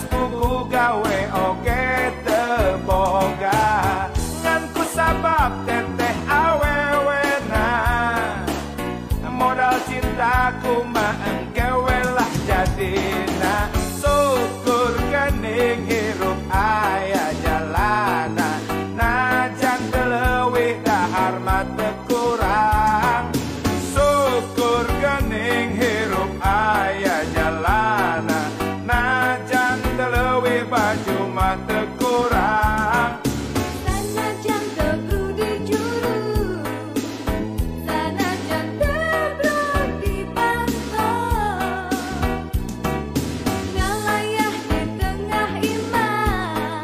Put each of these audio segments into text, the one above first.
pugu gawe oge teboga ngan ku sabab teteh awewena modal cintaku mah engkewe lah jadina syukur gening hirup aya jalana najan teu leuwih dahar mah teu kurang syukur gening hirup aya jalana najan teu leuwih baju mah teu kurang Sanajan teu brudi juru sanajan teu brudi pantau ngalayah di tengah iman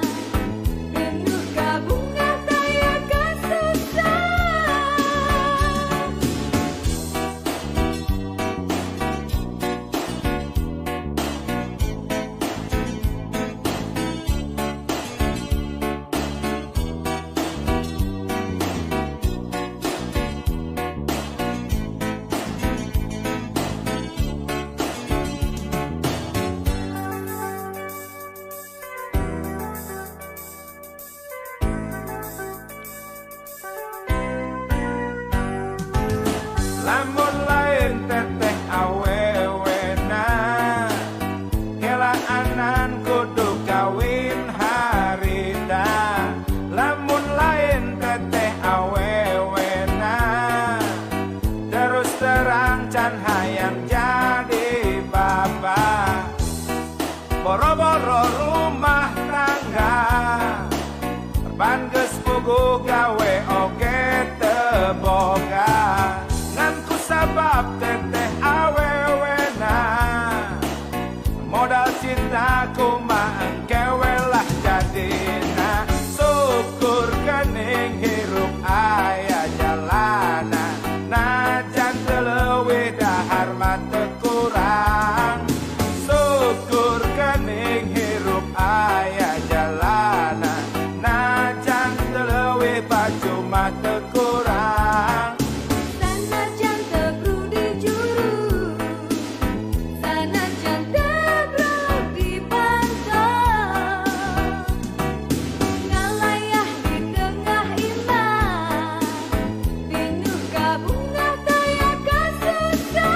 penuh kabunga daya kasusah lamun lain teteh awewena kelaanan kudu kawin harita lamun lain teteh awewena terus terang can hayang jadi bapak boro-boro rumah tangga ban geus pugu gawe oge teboga ngan ku sabab teteh awewena modal cintaku mah engkewe lah jadina syukur gening hirup aya jalana najan teu leuwih dahar mah teu kurang syukur gening hirup aya jalana najan teu leuwih baju mah teu kurang Sanajan teu brudi juru sanajan teu brudi pantau ngalayah di tengah iman penuh kabunga daya kasusah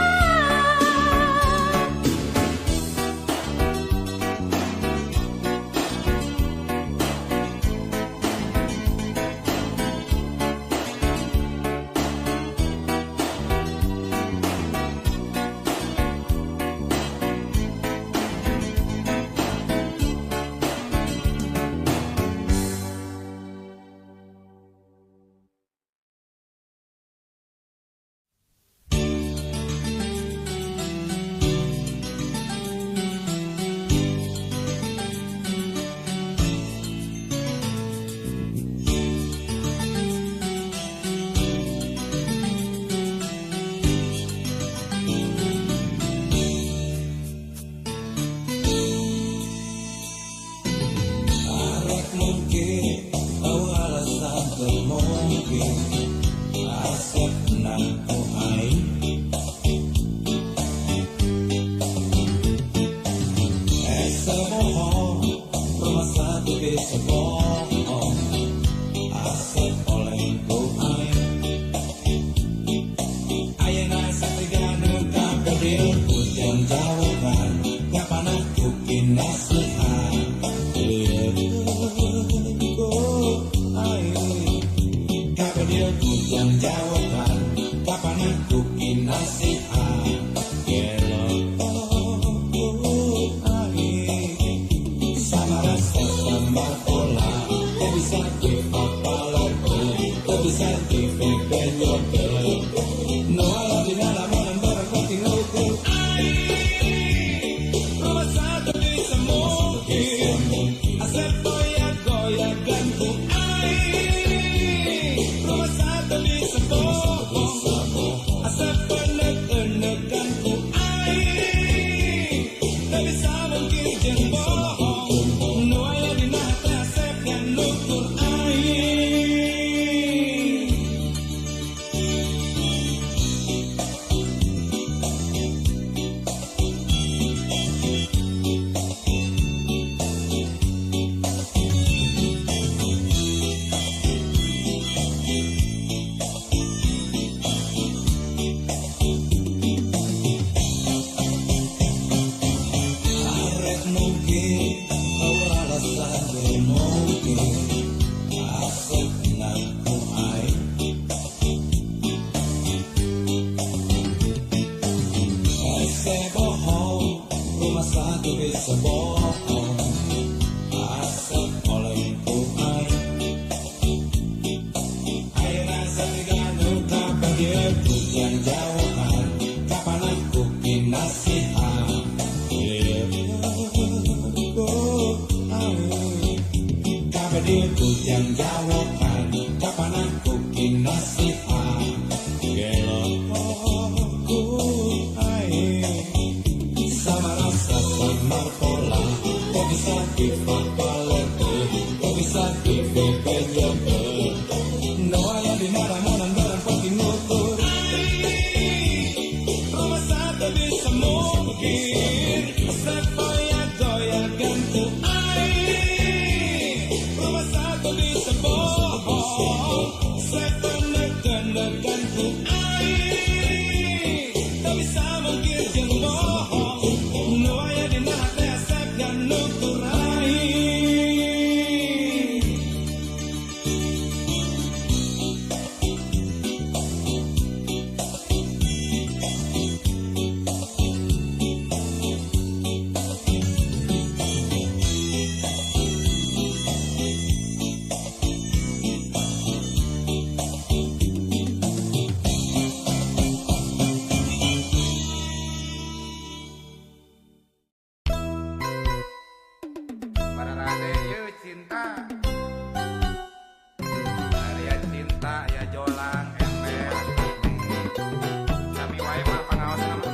hadir yang jawaban kapan aku kinasihan gelokku air sama rasa sama pola kok bisa dipapalete kok bisa dipepejete no ayah di marah-marah barang penting ngukur rumah satu bisa mungkin sepoya-goyakan ku air rumah satu bisa bohong sepenek-penekan ku air tak bisa mungkin yang bohong no ayah di nate asap dan nukur air Para rade ye cinta Arya cinta ya jolang ember Kami wae mah pangaos nama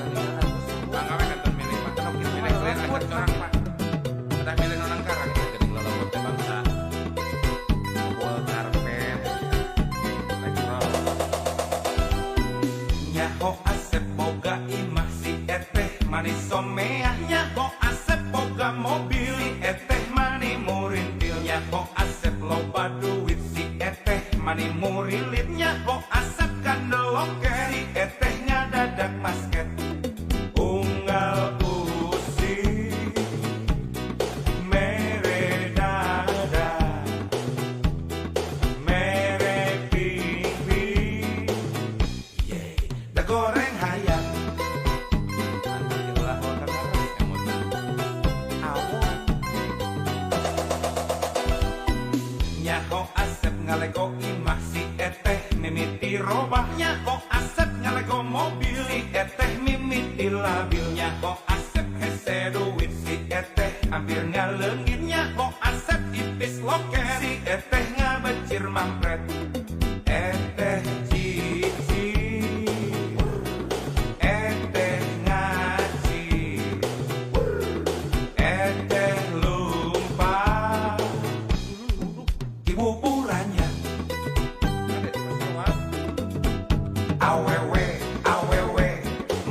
Pangawe kantor milih mah Kenapa kita milih kalian aja orang pak Udah milih orang karang Gede ngelolot ke bangsa Buat karpet Elektrol Nyaho asep boga imah si eteh manis somea Nyaho asep boga mobil si eteh mani murintil Nyaho asep loba duit si eteh mani murilit Nyaho asep kandeloke si eteh ngadadak basket Unggal usi mere dada mere pipi da goreng hayam Itulah hotel emot awon Nyaho asep ngalego imah si eteh mimiti robah Nyaho asep ngalego mobil si eteh mimiti labil Nyaho asep hese duit si eteh hampir ngaleungit Nyaho asep ipis loke si eteh ngabecir mampret eteh cici eteh ngaci eteh lupa kibuburannya awewe awewe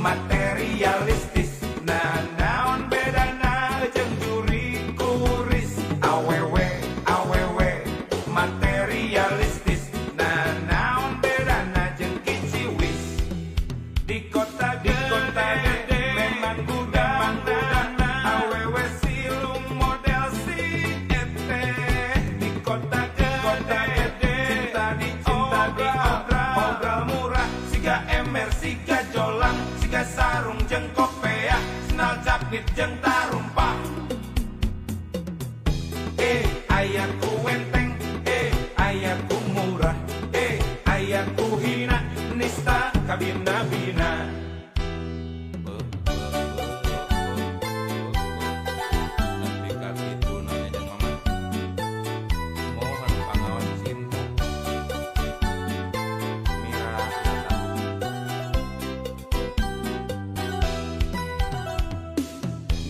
materialistis nah naon bedana jeung juri kuris awewe awewe materialistis nah naon bedana jeung kiciwis di kota gede memang gudang awewe silung model si eteh di kota gede cinta di obral murah siga emer siga jolang siga sarung jeung kopeah sendal capit jeung tarumpah aya ku wenteng aya ku murah aya ku hina nista kabina-bina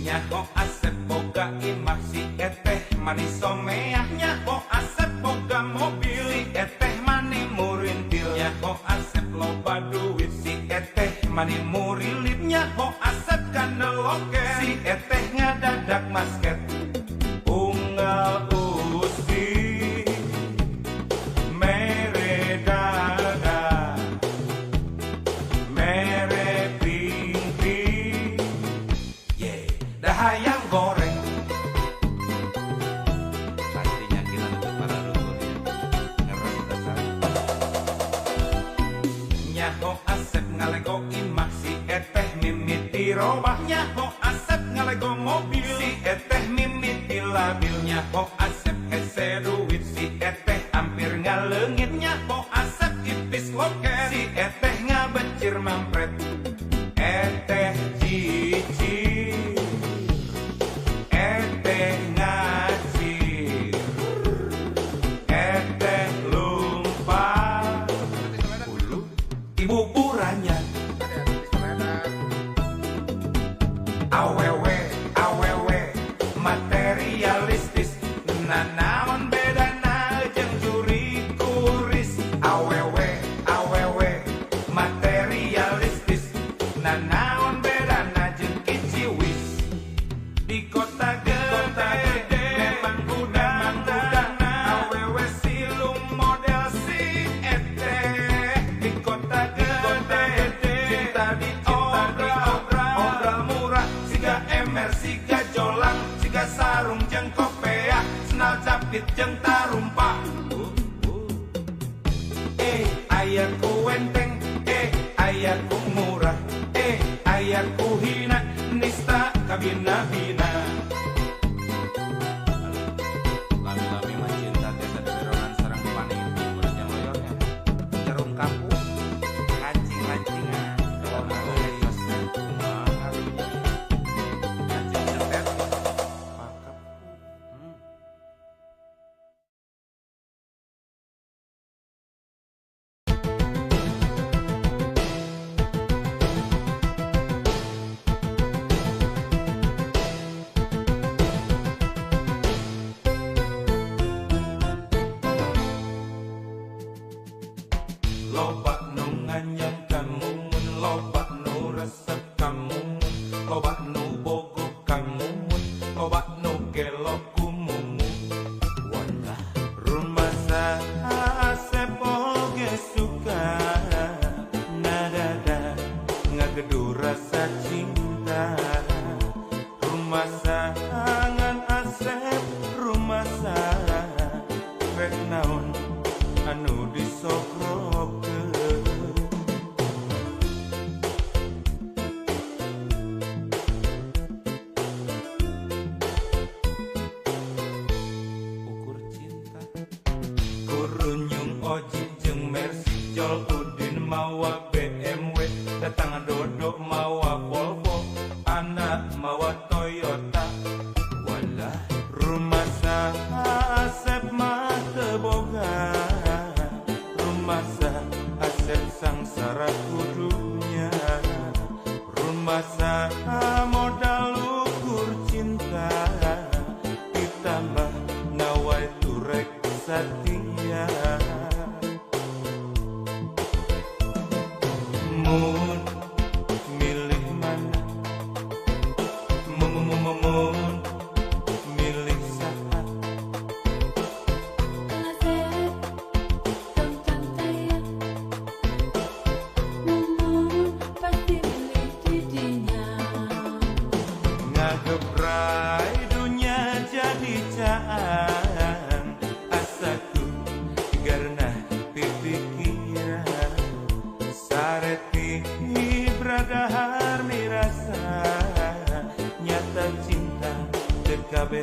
Nyaho asep boga imah si eteh manis somea Nyaho asep boga mobil si eteh mani murintil Nyaho asep loba duit si eteh mani murilit Nyaho asep kandeloke si eteh ngadadak basket unggal usi mere dada mere pingpi dahayang goreng pastinya kita untuk para dukun ngeres dasar Nyaho asep ngalego imah si eteh mimiti robah Nyaho asep ngalego mobil si eteh mimiti labil Nyaho asep hese duit si eteh hampir ngaleungit Nyaho asep ipis loke si eteh ngabecir mampret eteh cici eteh ngaci Nanaon bedana jeung juri kuris, awewe awewe materialistis. Nanaon bedana jeung kiciwis. Di kota gede memang udang awewe silung model si eteh. Di kota gede cinta diobral murah, siga emer siga jolang siga sarung jeung kopea, senal capit jeung tarumpa. Aya ku wenteng, aya ku murah, aya ku hina, nista kabina-bina. Lami-lami mah cinta teh saderonan sareng paniti urang yang loyornya. Jarum kapu, kancing-kancingan, kalau ngeus kumaha. Kancing cetet, pakep. Loba nu nganyang kamu, loba nu resep kamu, loba nu bogo kamu, loba nu gelo kumumu. Wadah rumah Asep oge suka nadada ngagedu rasa cinta. Rumah sangan Asep, rumah rek naon anu disogrok. Ukur cinta kurunyung Oji jeung Mercy, Jol Udin mawa BMW, datang Dodo mawa Volvo, anak mawa Toyota. Walah rumah Asep mah teu boga, rumah Asep sangsara kudunya. Rumah modal ukur cinta, ditambah nawai turek satia. Mun milih mana, mun milih saha. Asep tentang saya, mumun pasti milih didinya. Ngagebrai dunia jadi caan, asaku karena pipikiran sareti bradahar mirasa, nyata cinta dekabeh